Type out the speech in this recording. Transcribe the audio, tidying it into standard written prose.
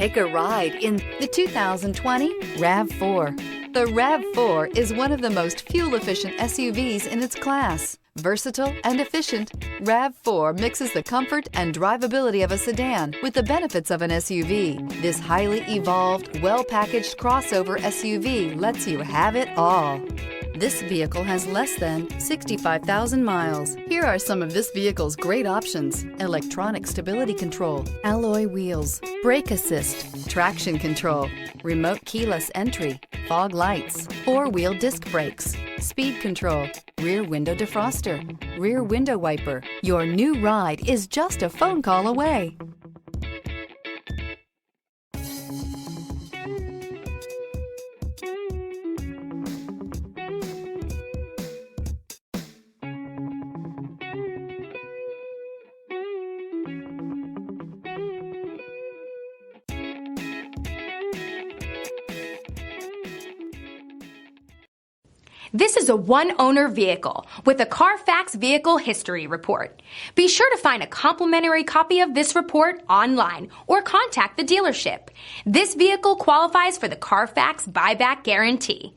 Take a ride in the 2020 RAV4. The RAV4 is one of the most fuel-efficient SUVs in its class. Versatile and efficient, RAV4 mixes the comfort and drivability of a sedan with the benefits of an SUV. This highly evolved, well-packaged crossover SUV lets you have it all. This vehicle has less than 65,000 miles. Here are some of this vehicle's great options: electronic stability control, alloy wheels, brake assist, traction control, remote keyless entry, fog lights, four-wheel disc brakes, speed control, rear window defroster, rear window wiper. Your new ride is just a phone call away. This is a one-owner vehicle with a CARFAX Vehicle History Report. Be sure to find a complimentary copy of this report online or contact the dealership. This vehicle qualifies for the CARFAX Buyback Guarantee.